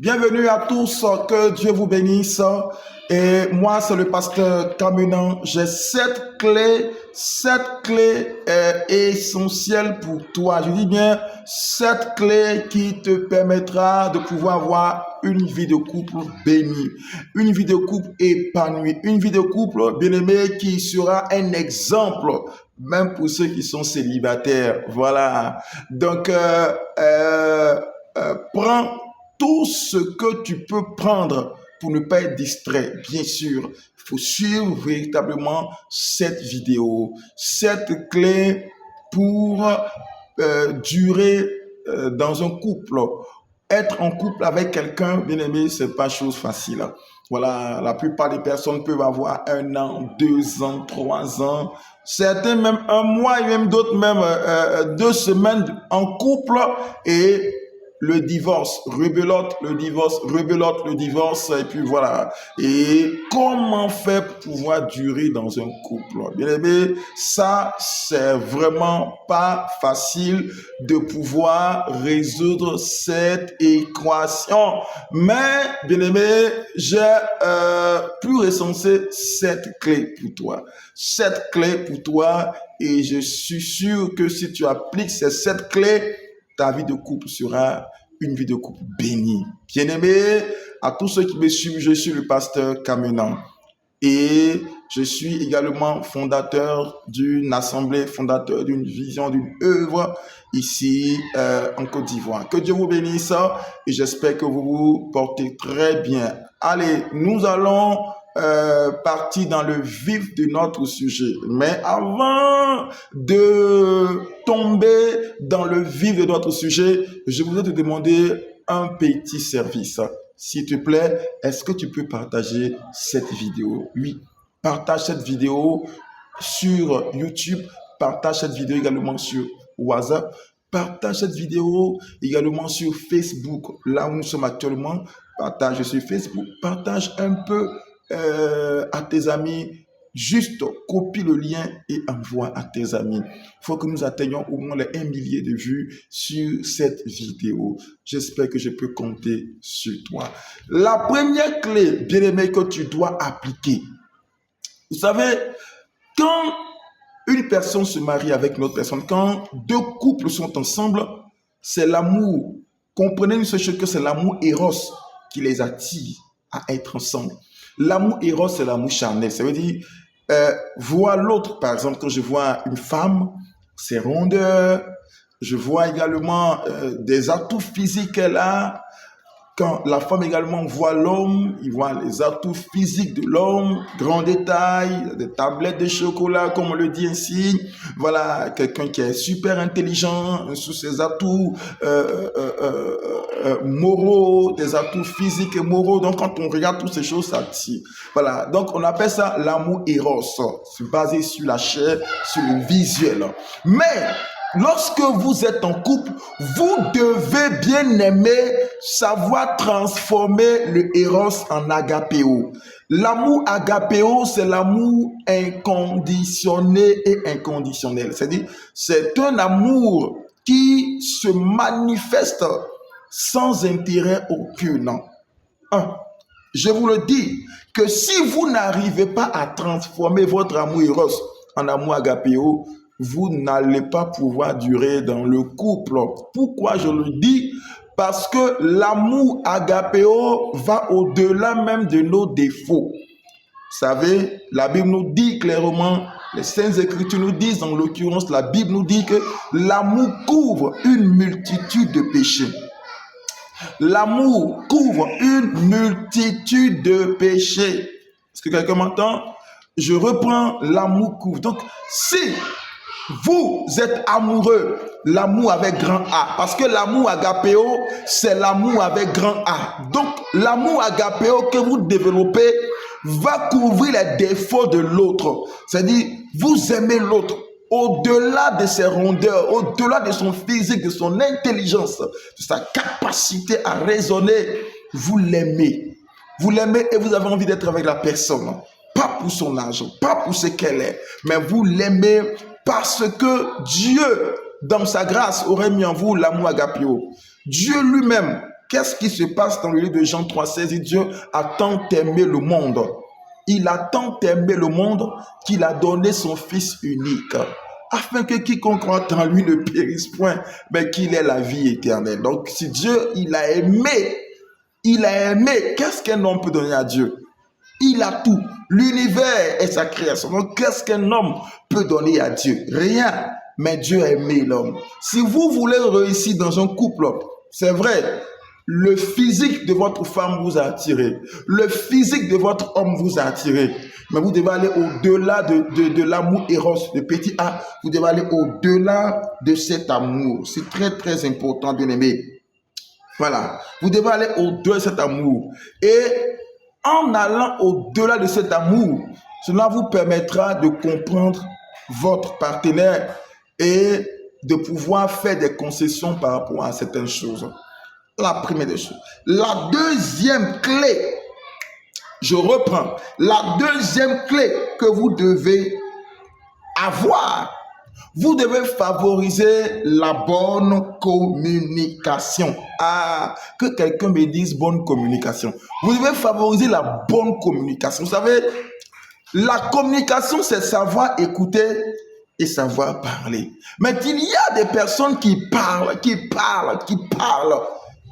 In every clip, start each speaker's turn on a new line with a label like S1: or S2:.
S1: Bienvenue à tous, que Dieu vous bénisse. Et moi, c'est le pasteur Kamenan. J'ai 7 clés essentielles pour toi. Je dis bien 7 clés qui te permettra de pouvoir avoir une vie de couple bénie, une vie de couple épanouie, une vie de couple bien-aimé qui sera un exemple, même pour ceux qui sont célibataires. Voilà. Donc, prends tout ce que tu peux prendre pour ne pas être distrait. Bien sûr, il faut suivre véritablement cette vidéo, cette clé pour durer dans un couple. Être en couple avec quelqu'un, bien aimé, c'est pas chose facile. Voilà, la plupart des personnes peuvent avoir 1 an, 2 ans, 3 ans, certains même 1 mois et même d'autres même 2 semaines en couple et le divorce, rebelote, le divorce, rebelote, le divorce, et puis voilà. Et comment faire pour pouvoir durer dans un couple? Bien aimé, ça, c'est vraiment pas facile de pouvoir résoudre cette équation. Mais, bien aimé, j'ai pu recenser 7 clés pour toi. 7 clés pour toi, et je suis sûr que si tu appliques ces 7 clés, ta vie de couple sera une vie de couple bénie. Bien-aimé, à tous ceux qui me suivent, je suis le pasteur Kamenan et je suis également fondateur d'une assemblée, fondateur d'une vision, d'une œuvre ici en Côte d'Ivoire. Que Dieu vous bénisse et j'espère que vous vous portez très bien. Allez, nous allons partir dans le vif de notre sujet. Mais avant de tomber dans le vif de notre sujet, je voudrais te demander un petit service. S'il te plaît, est-ce que tu peux partager cette vidéo? Oui, partage cette vidéo sur YouTube, partage cette vidéo également sur WhatsApp, partage cette vidéo également sur Facebook. Là où nous sommes actuellement, partage sur Facebook, partage un peu à tes amis, juste copie le lien et envoie à tes amis. Il faut que nous atteignions au moins les 1 millier de vues sur cette vidéo. J'espère que je peux compter sur toi. La première clé, bien aimé, que tu dois appliquer. Vous savez, quand une personne se marie avec une autre personne, quand 2 couples sont ensemble, c'est l'amour. Comprenez une seule chose, que c'est l'amour éros qui les attire à être ensemble. L'amour éros, c'est l'amour charnel. Ça veut dire, voir l'autre, par exemple, quand je vois une femme, ses rondeurs, je vois également des atouts physiques qu'elle a. Quand la femme également voit l'homme, il voit les atouts physiques de l'homme, grand détail, des tablettes de chocolat, comme on le dit ainsi. Voilà, quelqu'un qui est super intelligent, sous ses atouts moraux, des atouts physiques et moraux. Donc, quand on regarde toutes ces choses, ça attire. Voilà, donc on appelle ça l'amour éros. C'est basé sur la chair, sur le visuel. Mais lorsque vous êtes en couple, vous devez bien aimer savoir transformer le éros en agapéo. L'amour agapéo, c'est l'amour inconditionné et inconditionnel. C'est-à-dire, c'est un amour qui se manifeste sans intérêt aucun. Je vous le dis, que si vous n'arrivez pas à transformer votre amour éros en amour agapéo, vous n'allez pas pouvoir durer dans le couple. Pourquoi je le dis? Parce que l'amour agapéo va au-delà même de nos défauts. Vous savez, la Bible nous dit clairement, les Saintes Écritures nous disent, en l'occurrence, la Bible nous dit que l'amour couvre une multitude de péchés. L'amour couvre une multitude de péchés. Est-ce que quelqu'un m'entend? Je reprends, l'amour couvre. Donc, si vous êtes amoureux, l'amour avec grand A, parce que l'amour agapéo, c'est l'amour avec grand A. Donc, l'amour agapéo que vous développez va couvrir les défauts de l'autre. C'est-à-dire, vous aimez l'autre au-delà de ses rondeurs, au-delà de son physique, de son intelligence, de sa capacité à raisonner. Vous l'aimez. Vous l'aimez et vous avez envie d'être avec la personne. Pas pour son âge, pas pour ce qu'elle est, mais vous l'aimez parce que Dieu, dans sa grâce, aurait mis en vous l'amour agapéo. Dieu lui-même Qu'est-ce qui se passe dans le livre de Jean 3,16? Dieu a tant aimé le monde. Il a tant aimé le monde qu'il a donné son Fils unique, afin que quiconque croit en lui ne périsse point, mais qu'il ait la vie éternelle. Donc, si Dieu, il a aimé, qu'est-ce qu'un homme peut donner à Dieu? Il a tout. L'univers est sa création. Donc, qu'est-ce qu'un homme peut donner à Dieu? Rien. Mais Dieu a aimé l'homme. Si vous voulez réussir dans un couple, c'est vrai, le physique de votre femme vous a attiré. Le physique de votre homme vous a attiré. Mais vous devez aller au-delà de l'amour éros, le petit A. Vous devez aller au-delà de cet amour. C'est très, très important, bien-aimé. Voilà. Vous devez aller au-delà de cet amour. Et en allant au-delà de cet amour, cela vous permettra de comprendre votre partenaire et de pouvoir faire des concessions par rapport à certaines choses. La première des choses. La deuxième clé, je reprends, la deuxième clé que vous devez avoir, vous devez favoriser la bonne communication. Ah, que quelqu'un me dise bonne communication. Vous devez favoriser la bonne communication. Vous savez, la communication, c'est savoir écouter et savoir parler. Mais il y a des personnes qui parlent,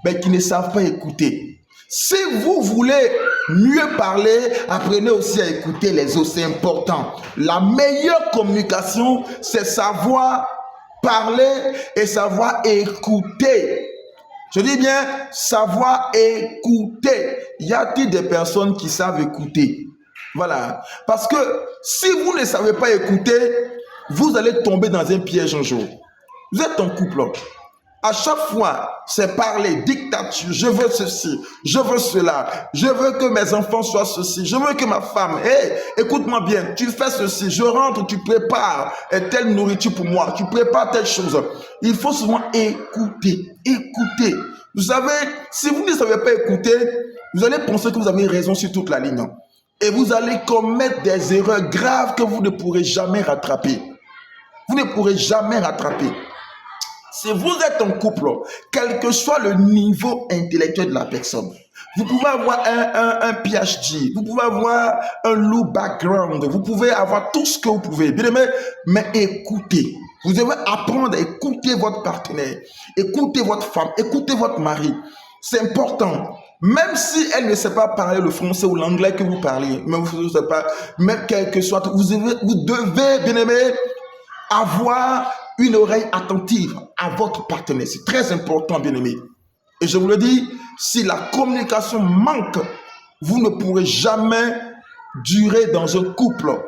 S1: mais qui ne savent pas écouter. Si vous voulez mieux parler, apprenez aussi à écouter les autres, c'est important. La meilleure communication, c'est savoir parler et savoir écouter. Je dis bien savoir écouter. Y a-t-il des personnes qui savent écouter? Voilà. Parce que si vous ne savez pas écouter, vous allez tomber dans un piège un jour. Vous êtes en couple. À chaque fois, c'est parler, dictature, je veux ceci, je veux cela, je veux que mes enfants soient ceci, je veux que ma femme, écoute-moi bien, tu fais ceci, je rentre, tu prépares telle nourriture pour moi, tu prépares telle chose. Il faut souvent écouter. Vous savez, si vous ne savez pas écouter, vous allez penser que vous avez raison sur toute la ligne. Et vous allez commettre des erreurs graves que vous ne pourrez jamais rattraper. Si vous êtes en couple, quel que soit le niveau intellectuel de la personne, vous pouvez avoir un PhD, vous pouvez avoir un low background, vous pouvez avoir tout ce que vous pouvez, bien aimé, mais écoutez. Vous devez apprendre à écouter votre partenaire, écouter votre femme, écouter votre mari. C'est important. Même si elle ne sait pas parler le français ou l'anglais que vous parlez, même vous ne savez pas, même quel que soit, vous devez, bien aimé, avoir une oreille attentive à votre partenaire. C'est très important, bien aimé. Et je vous le dis, si la communication manque, vous ne pourrez jamais durer dans un couple.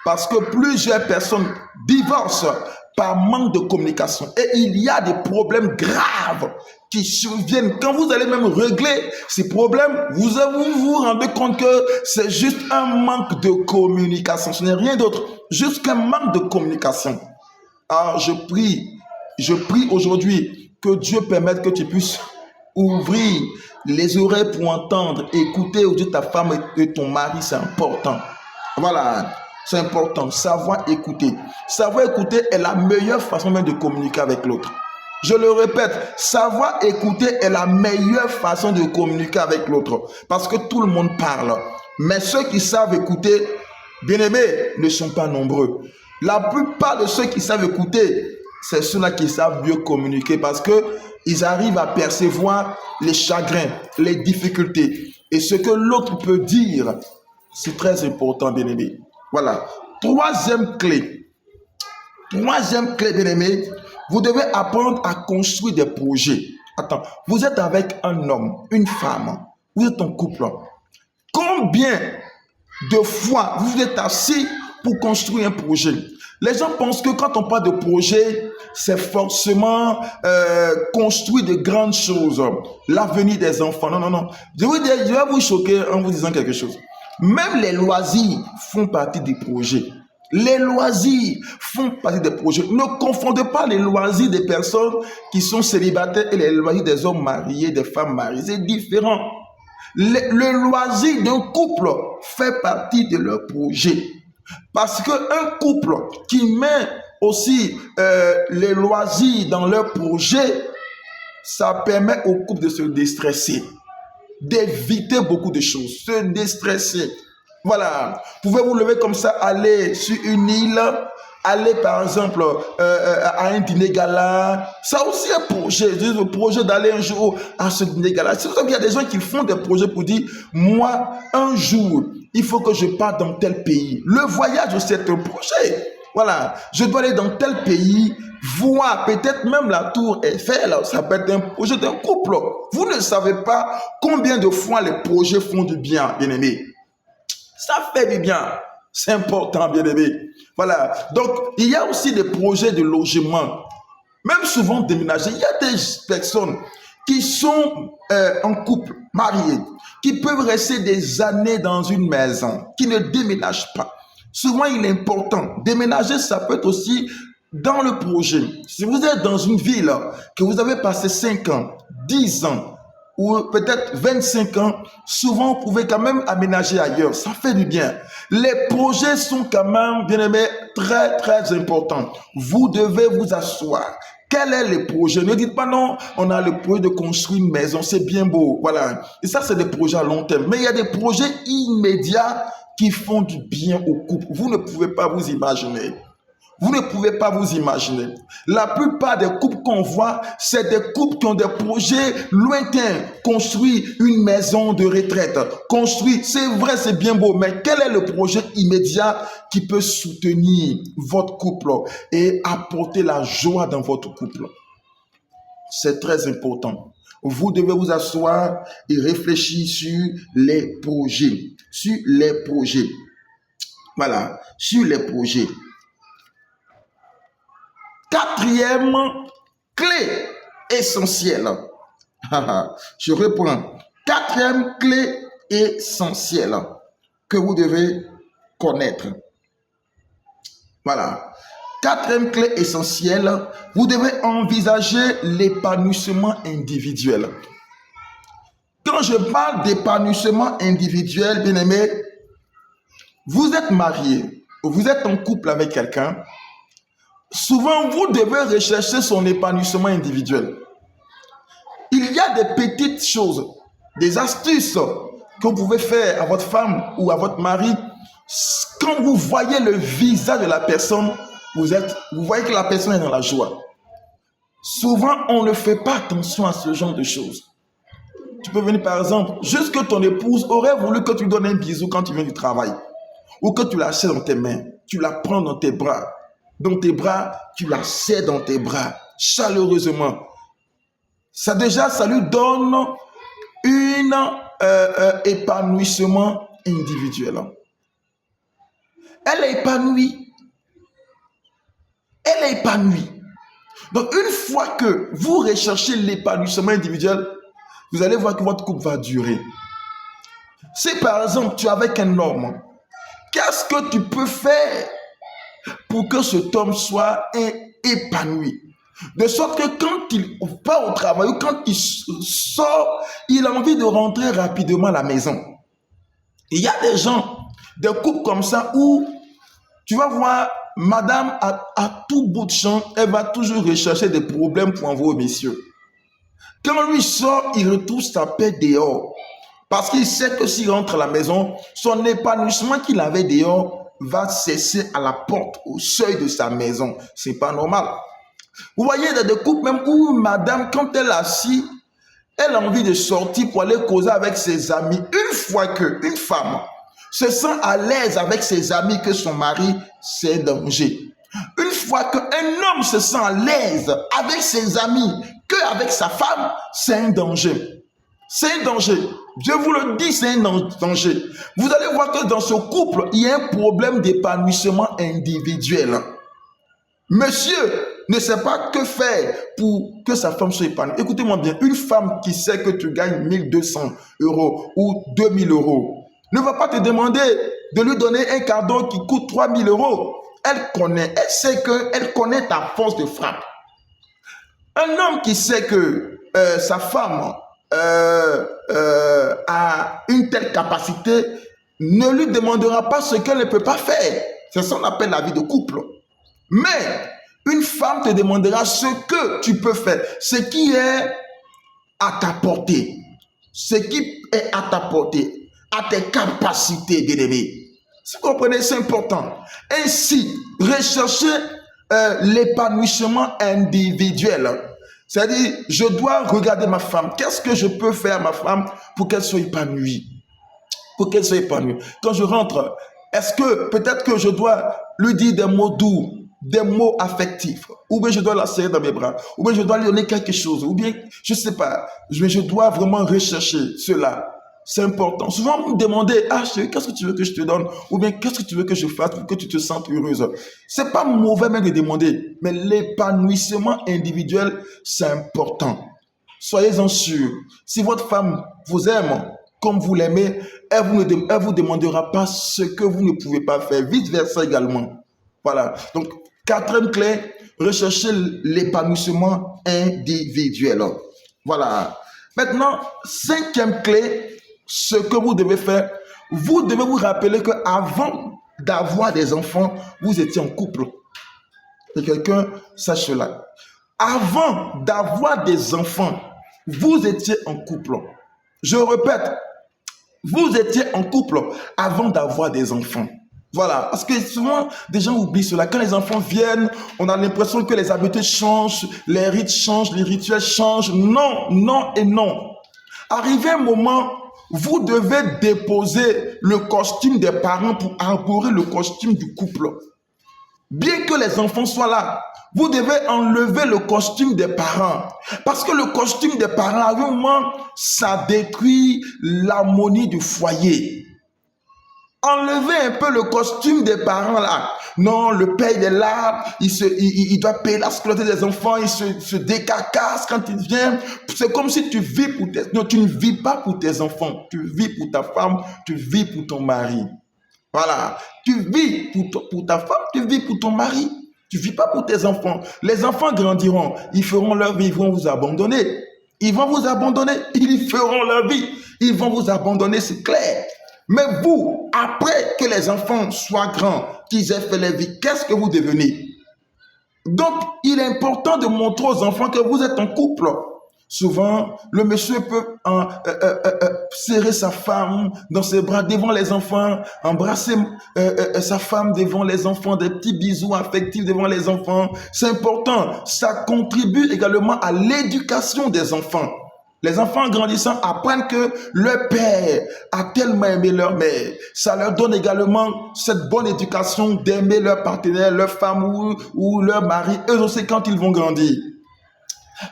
S1: Parce que plusieurs personnes divorcent par manque de communication. Et il y a des problèmes graves qui surviennent. Quand vous allez même régler ces problèmes, vous vous rendez compte que c'est juste un manque de communication. Ce n'est rien d'autre, juste un manque de communication. Alors je prie aujourd'hui que Dieu permette que tu puisses ouvrir les oreilles pour entendre, écouter au Dieu ta femme et ton mari, c'est important. Voilà, c'est important, savoir écouter. Savoir écouter est la meilleure façon même de communiquer avec l'autre. Je le répète, savoir écouter est la meilleure façon de communiquer avec l'autre. Parce que tout le monde parle. Mais ceux qui savent écouter, bien-aimés, ne sont pas nombreux. La plupart de ceux qui savent écouter, c'est ceux-là qui savent mieux communiquer parce qu'ils arrivent à percevoir les chagrins, les difficultés. Et ce que l'autre peut dire, c'est très important, bien-aimé. Voilà. Troisième clé, bien-aimé, vous devez apprendre à construire des projets. Attends, vous êtes avec un homme, une femme, vous êtes en couple. Combien de fois vous êtes assis pour construire un projet? Les gens pensent que quand on parle de projet, c'est forcément construire de grandes choses, l'avenir des enfants. Non. Je vais vous choquer en vous disant quelque chose. Même les loisirs font partie des projets. Les loisirs font partie des projets. Ne confondez pas les loisirs des personnes qui sont célibataires et les loisirs des hommes mariés, des femmes mariées. C'est différent. Le loisir d'un couple fait partie de leur projet. Parce qu'un couple qui met aussi les loisirs dans leur projet, ça permet au couple de se déstresser, d'éviter beaucoup de choses, se déstresser. Voilà, pouvez vous lever comme ça, aller sur une île, aller par exemple à un dîner gala. Ça aussi un projet, le projet d'aller un jour à ce dîner gala. C'est pour ça qu'il y a des gens qui font des projets pour dire, moi, un jour, il faut que je parte dans tel pays. Le voyage, c'est un projet. Voilà, je dois aller dans tel pays, voir peut-être même la tour Eiffel, ça peut être un projet d'un couple. Vous ne savez pas combien de fois les projets font du bien, bien-aimés. Ça fait du bien. C'est important, bien-aimé. Voilà. Donc, il y a aussi des projets de logement. Même souvent déménager. Il y a des personnes qui sont en couple, mariées, qui peuvent rester des années dans une maison, qui ne déménagent pas. Souvent, il est important. Déménager, ça peut être aussi dans le projet. Si vous êtes dans une ville, que vous avez passé 5 ans, 10 ans, ou peut-être 25 ans, souvent vous pouvez quand même aménager ailleurs. Ça fait du bien. Les projets sont quand même, bien aimés, très, très importants. Vous devez vous asseoir. Quel est le projet? Ne dites pas non, on a le projet de construire une maison, c'est bien beau. Voilà. Et ça, c'est des projets à long terme. Mais il y a des projets immédiats qui font du bien au couple. Vous ne pouvez pas vous imaginer. Vous ne pouvez pas vous imaginer. La plupart des couples qu'on voit, c'est des couples qui ont des projets lointains. Construire une maison de retraite. Construire, c'est vrai, c'est bien beau, mais quel est le projet immédiat qui peut soutenir votre couple et apporter la joie dans votre couple? C'est très important. Vous devez vous asseoir et réfléchir sur les projets. Sur les projets. Voilà, sur les projets. Quatrième clé essentielle. Je reprends. Quatrième clé essentielle que vous devez connaître. Voilà. Quatrième clé essentielle, vous devez envisager l'épanouissement individuel. Quand je parle d'épanouissement individuel, bien aimé, vous êtes marié, vous êtes en couple avec quelqu'un. Souvent, vous devez rechercher son épanouissement individuel. Il y a des petites choses, des astuces que vous pouvez faire à votre femme ou à votre mari. Quand vous voyez le visage de la personne, vous voyez que la personne est dans la joie. Souvent, on ne fait pas attention à ce genre de choses. Tu peux venir par exemple, juste que ton épouse aurait voulu que tu lui donnes un bisou quand tu viens du travail. Ou que tu la serres dans tes mains, tu la prends dans tes bras. Dans tes bras, tu la serres dans tes bras, chaleureusement. Ça déjà, ça lui donne un épanouissement individuel. Elle est épanouie. Elle est épanouie. Donc, une fois que vous recherchez l'épanouissement individuel, vous allez voir que votre couple va durer. Si par exemple, tu es avec un homme, qu'est-ce que tu peux faire pour que cet homme soit épanoui? De sorte que quand il va au travail ou quand il sort, il a envie de rentrer rapidement à la maison. Il y a des gens, des couples comme ça où tu vas voir, madame, à tout bout de champ, elle va toujours rechercher des problèmes pour envoyer au monsieur. Quand lui sort, il retrouve sa paix dehors. Parce qu'il sait que s'il rentre à la maison, son épanouissement qu'il avait dehors va cesser à la porte, au seuil de sa maison. C'est pas normal. Vous voyez, il y a des couples même où madame, quand elle est assise, elle a envie de sortir pour aller causer avec ses amis. Une fois qu'une femme se sent à l'aise avec ses amis que son mari, c'est un danger. Une fois qu'un homme se sent à l'aise avec ses amis qu'avec sa femme, c'est un danger. C'est un danger. Je vous le dis, c'est un danger. Vous allez voir que dans ce couple, il y a un problème d'épanouissement individuel. Monsieur ne sait pas que faire pour que sa femme soit épanouie. Écoutez-moi bien, une femme qui sait que tu gagnes 1200 € ou 2000 € ne va pas te demander de lui donner un cadeau qui coûte 3000 €. Elle connaît, elle sait qu'elle connaît ta force de frappe. Un homme qui sait que sa femme a une telle capacité ne lui demandera pas ce qu'elle ne peut pas faire. C'est ça qu'on appelle la vie de couple. Mais une femme te demandera ce que tu peux faire, ce qui est à ta portée. Ce qui est à ta portée, à tes capacités, bien-aimé. Si vous comprenez, c'est important. Ainsi, rechercher l'épanouissement individuel. C'est-à-dire, je dois regarder ma femme. Qu'est-ce que je peux faire à ma femme pour qu'elle soit épanouie? Pour qu'elle soit épanouie. Quand je rentre, est-ce que peut-être que je dois lui dire des mots doux, des mots affectifs, ou bien je dois la serrer dans mes bras, ou bien je dois lui donner quelque chose, ou bien, je ne sais pas, je dois vraiment rechercher cela. C'est important. Souvent, vous me demandez, ah chérie, qu'est-ce que tu veux que je te donne? Ou bien, qu'est-ce que tu veux que je fasse pour que tu te sentes heureuse? C'est pas mauvais même de demander, mais l'épanouissement individuel, c'est important. Soyez-en sûrs. Si votre femme vous aime comme vous l'aimez, elle vous demandera pas ce que vous ne pouvez pas faire. Vice-versa également. Voilà. Donc, quatrième clé, rechercher l'épanouissement individuel. Voilà. Maintenant, cinquième clé, ce que vous devez faire, vous devez vous rappeler qu'avant d'avoir des enfants, vous étiez en couple. Que quelqu'un sache cela. Avant d'avoir des enfants, vous étiez en couple. Je répète, vous étiez en couple avant d'avoir des enfants. Voilà, parce que souvent, des gens oublient cela. Quand les enfants viennent, on a l'impression que les habitudes changent, les rites changent, les rituels changent. Non, non et non. Arrivé un moment, vous devez déposer le costume des parents pour arborer le costume du couple. Bien que les enfants soient là, vous devez enlever le costume des parents. Parce que le costume des parents, à un moment, ça détruit l'harmonie du foyer. Enlevez un peu le costume des parents là. Non, le père il est là, il doit payer la scolarité des enfants, il se décacasse quand il vient. C'est comme si tu vis pour tes... Non, tu ne vis pas pour tes enfants. Tu vis pour ta femme, tu vis pour ton mari. Voilà. Tu vis pour ta femme, tu vis pour ton mari. Tu ne vis pas pour tes enfants. Les enfants grandiront, ils feront leur vie, ils vont vous abandonner. Ils vont vous abandonner, ils feront leur vie. Ils vont vous abandonner, c'est clair. Mais vous, après que les enfants soient grands, qu'ils aient fait leur vie, qu'est-ce que vous devenez? Donc, il est important de montrer aux enfants que vous êtes en couple. Souvent, le monsieur peut serrer sa femme dans ses bras devant les enfants, embrasser sa femme devant les enfants, des petits bisous affectifs devant les enfants. C'est important. Ça contribue également à l'éducation des enfants. Les enfants grandissant apprennent que leur père a tellement aimé leur mère. Ça leur donne également cette bonne éducation d'aimer leur partenaire, leur femme ou leur mari, eux aussi quand ils vont grandir.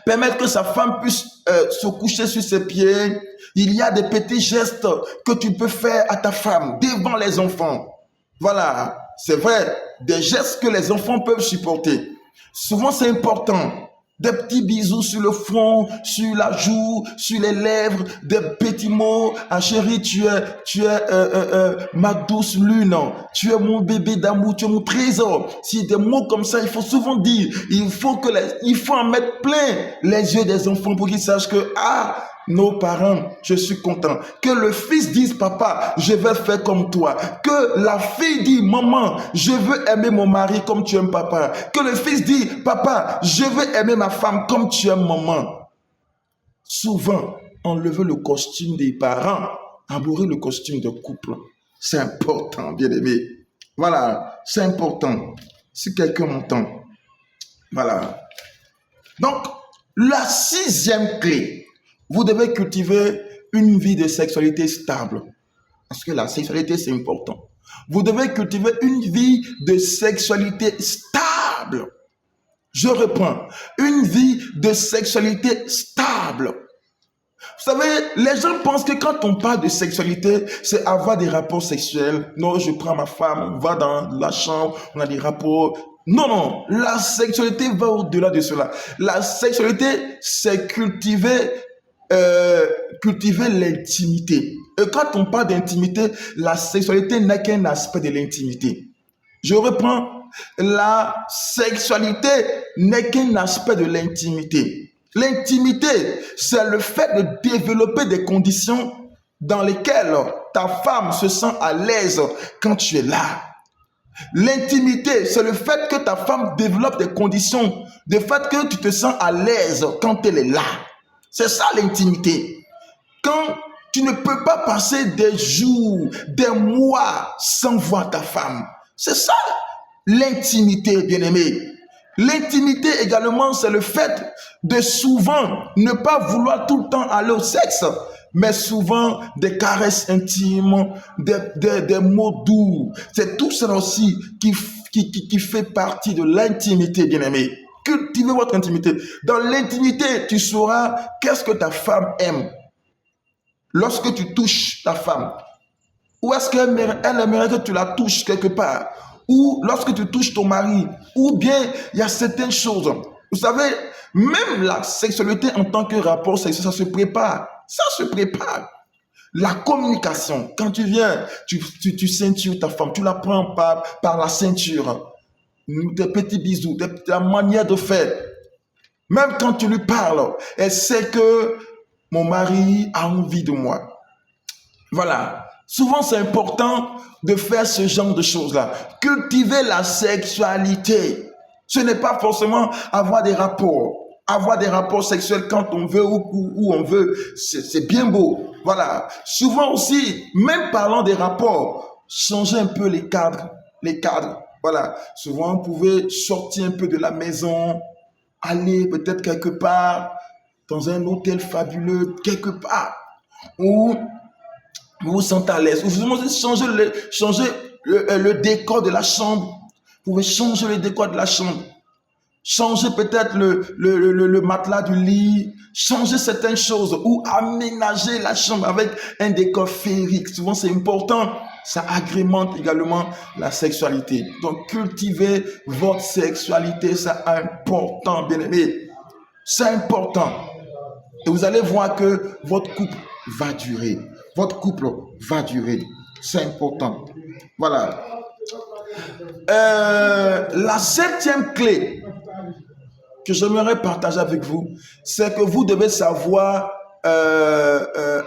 S1: Permettre que sa femme puisse se coucher sur ses pieds. Il y a des petits gestes que tu peux faire à ta femme devant les enfants. Voilà, c'est vrai, des gestes que les enfants peuvent supporter. Souvent, c'est important. Des petits bisous sur le front, sur la joue, sur les lèvres, des petits mots. Ah chérie, tu es ma douce lune, tu es mon bébé d'amour, tu es mon trésor. Si des mots comme ça, il faut souvent dire. Il faut en mettre plein les yeux des enfants pour qu'ils sachent que nos parents, je suis content. Que le fils dise, papa, je vais faire comme toi. Que la fille dise, maman, je veux aimer mon mari comme tu aimes papa. Que le fils dise, papa, je veux aimer ma femme comme tu aimes maman. Souvent, enlever le costume des parents, arborer le costume de couple. C'est important, bien aimé. Voilà, c'est important. Si quelqu'un m'entend. Voilà. Donc, la sixième clé. Vous devez cultiver une vie de sexualité stable. Parce que la sexualité, c'est important. Vous devez cultiver une vie de sexualité stable. Je reprends. Une vie de sexualité stable. Vous savez, les gens pensent que quand on parle de sexualité, c'est avoir des rapports sexuels. Non, je prends ma femme, on va dans la chambre, on a des rapports. Non, non, la sexualité va au-delà de cela. La sexualité, c'est cultiver l'intimité. Et quand on parle d'intimité, la sexualité n'est qu'un aspect de l'intimité. Je reprends, la sexualité n'est qu'un aspect de l'intimité. L'intimité, c'est le fait de développer des conditions dans lesquelles ta femme se sent à l'aise quand tu es là. L'intimité, c'est le fait que ta femme développe des conditions, le fait que tu te sens à l'aise quand elle est là. C'est ça l'intimité. Quand tu ne peux pas passer des jours, des mois sans voir ta femme. C'est ça l'intimité, bien-aimé. L'intimité également, c'est le fait de souvent ne pas vouloir tout le temps aller au sexe, mais souvent des caresses intimes, des mots doux. C'est tout ça aussi qui fait partie de l'intimité, bien-aimé. Cultivez votre intimité. Dans l'intimité, tu sauras qu'est-ce que ta femme aime. Lorsque tu touches ta femme, ou est-ce qu'elle aimerait que tu la touches quelque part? Ou lorsque tu touches ton mari, ou bien il y a certaines choses. Vous savez, même la sexualité en tant que rapport sexuel, ça se prépare. Ça se prépare. La communication, quand tu viens, tu ceintures ta femme, tu la prends par la ceinture, des petits bisous, ta manière de faire. Même quand tu lui parles, elle sait que mon mari a envie de moi. Voilà. Souvent, c'est important de faire ce genre de choses-là. Cultiver la sexualité. Ce n'est pas forcément avoir des rapports. Avoir des rapports sexuels quand on veut ou où on veut, c'est bien beau. Voilà. Souvent aussi, même parlant des rapports, changer un peu les cadres. Les cadres. Voilà. Souvent, vous pouvez sortir un peu de la maison, aller peut-être quelque part, dans un hôtel fabuleux, quelque part, où vous vous sentez à l'aise. Vous pouvez changer le décor de la chambre. Vous pouvez changer le décor de la chambre. Changer peut-être le matelas du lit. Changer certaines choses ou aménager la chambre avec un décor féerique. Souvent, c'est important. Ça agrémente également la sexualité. Donc, cultivez votre sexualité. C'est important, bien aimé. C'est important. Et vous allez voir que votre couple va durer. Votre couple va durer. C'est important. Voilà. La septième clé que j'aimerais partager avec vous, c'est que vous devez savoir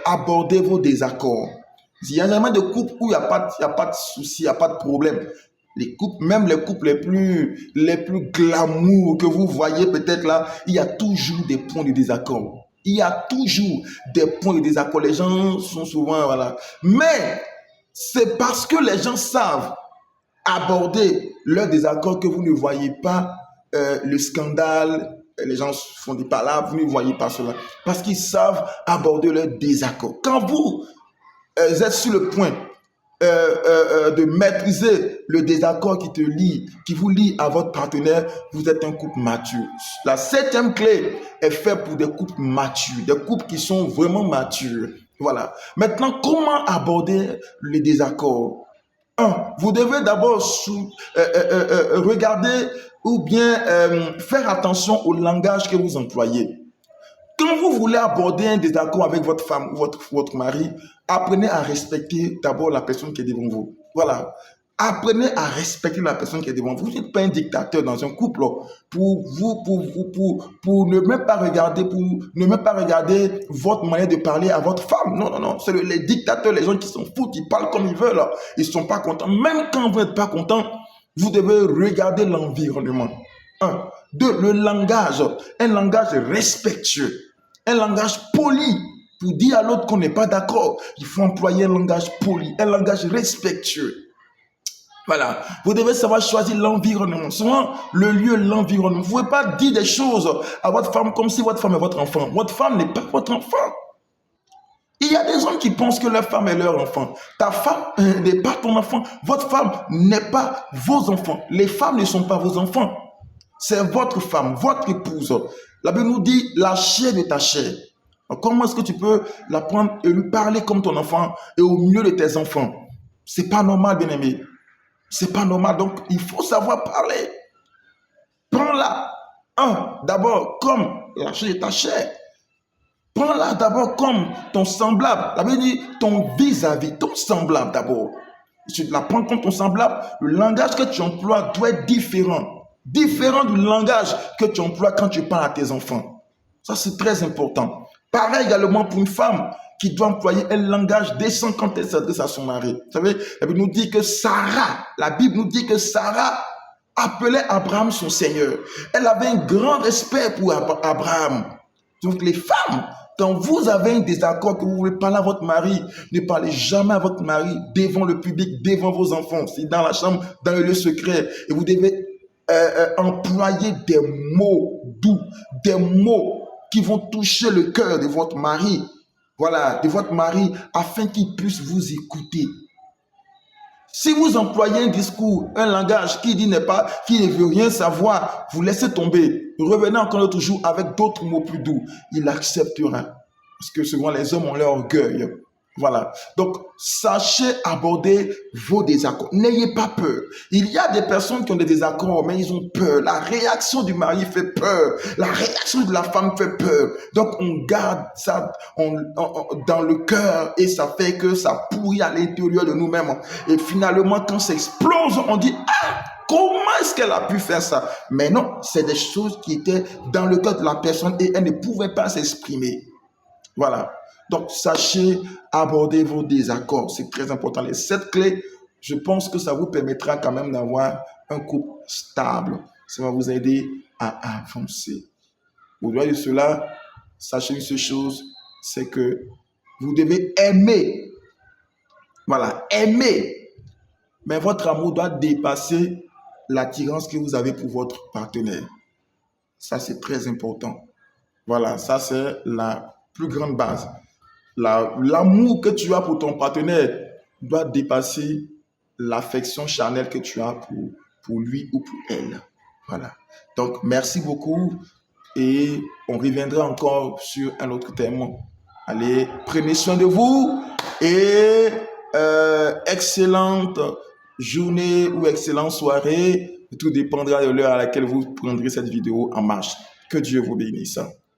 S1: aborder vos désaccords. Il y a énormément de couples où il n'y a pas de souci, il n'y a pas de problème. Les couples, même les couples les plus glamour que vous voyez peut-être là, il y a toujours des points de désaccord. Il y a toujours des points de désaccord. Les gens sont souvent, voilà. Mais c'est parce que les gens savent aborder leur désaccord que vous ne voyez pas le scandale. Les gens font des palabres, vous ne voyez pas cela. Parce qu'ils savent aborder leur désaccord. Quand vous êtes sur le point de maîtriser le désaccord qui vous lie à votre partenaire, vous êtes un couple mature. La septième clé est faite pour des couples matures, des couples qui sont vraiment matures. Voilà. Maintenant, comment aborder les désaccords? Vous devez d'abord regarder ou bien faire attention au langage que vous employez. Quand vous voulez aborder un désaccord avec votre femme ou votre mari, apprenez à respecter d'abord la personne qui est devant vous. Voilà. Apprenez à respecter la personne qui est devant vous. Vous n'êtes pas un dictateur dans un couple pour ne même pas regarder votre manière de parler à votre femme. Non, non, non. C'est les dictateurs, les gens qui s'en foutent, ils parlent comme ils veulent. Ils ne sont pas contents. Même quand vous n'êtes pas content, vous devez regarder l'environnement. Deux, le langage, un langage respectueux, un langage poli. Pour dire à l'autre qu'on n'est pas d'accord, il faut employer un langage poli, un langage respectueux. Voilà, vous devez savoir choisir l'environnement. Souvent, le lieu, l'environnement. Vous ne pouvez pas dire des choses à votre femme comme si votre femme est votre enfant. Votre femme n'est pas votre enfant. Il y a des hommes qui pensent que leur femme est leur enfant. Ta femme n'est pas ton enfant. Votre femme n'est pas vos enfants. Les femmes ne sont pas vos enfants. C'est votre femme, votre épouse. La Bible nous dit la chair de ta chair. Alors, comment est-ce que tu peux la prendre et lui parler comme ton enfant et au milieu de tes enfants? C'est pas normal, bien-aimé. C'est pas normal. Donc, il faut savoir parler. Prends-la. D'abord, comme la chair de ta chair. Prends-la d'abord comme ton semblable. La Bible dit ton vis-à-vis, ton semblable d'abord. Si tu la prends comme ton semblable, le langage que tu emploies doit être différent. Différent du langage que tu emploies quand tu parles à tes enfants. Ça, c'est très important. Pareil également pour une femme qui doit employer un langage décent quand elle s'adresse à son mari. Vous savez, la Bible nous dit que Sarah appelait Abraham son Seigneur. Elle avait un grand respect pour Abraham. Donc les femmes, quand vous avez un désaccord, que vous voulez parler à votre mari, ne parlez jamais à votre mari devant le public, devant vos enfants. C'est dans la chambre, dans le lieu secret. Et vous devez employer des mots doux, des mots qui vont toucher le cœur de votre mari. Voilà, de votre mari, afin qu'il puisse vous écouter. Si vous employez un discours, un langage qui dit qui ne veut rien savoir, vous laissez tomber. Revenez encore l'autre jour avec d'autres mots plus doux. Il acceptera. Parce que souvent les hommes ont leur orgueil. Voilà. Donc, sachez aborder vos désaccords. N'ayez pas peur. Il y a des personnes qui ont des désaccords, mais ils ont peur. La réaction du mari fait peur. La réaction de la femme fait peur. Donc, on garde ça dans le cœur et ça fait que ça pourrit à l'intérieur de nous-mêmes. Et finalement, quand ça explose, on dit « Ah, comment est-ce qu'elle a pu faire ça ?» Mais non, c'est des choses qui étaient dans le cœur de la personne et elle ne pouvait pas s'exprimer. Voilà. Donc, sachez aborder vos désaccords. C'est très important. Les 7 clés, je pense que ça vous permettra quand même d'avoir un couple stable. Ça va vous aider à avancer. Au-delà de cela, sachez une seule chose, c'est que vous devez aimer. Voilà, aimer. Mais votre amour doit dépasser l'attirance que vous avez pour votre partenaire. Ça, c'est très important. Voilà, ça, c'est la plus grande base. L'amour que tu as pour ton partenaire doit dépasser l'affection charnelle que tu as pour lui ou pour elle. Voilà. Donc, merci beaucoup et on reviendra encore sur un autre thème. Allez, prenez soin de vous et excellente journée ou excellente soirée. Tout dépendra de l'heure à laquelle vous prendrez cette vidéo en marche. Que Dieu vous bénisse.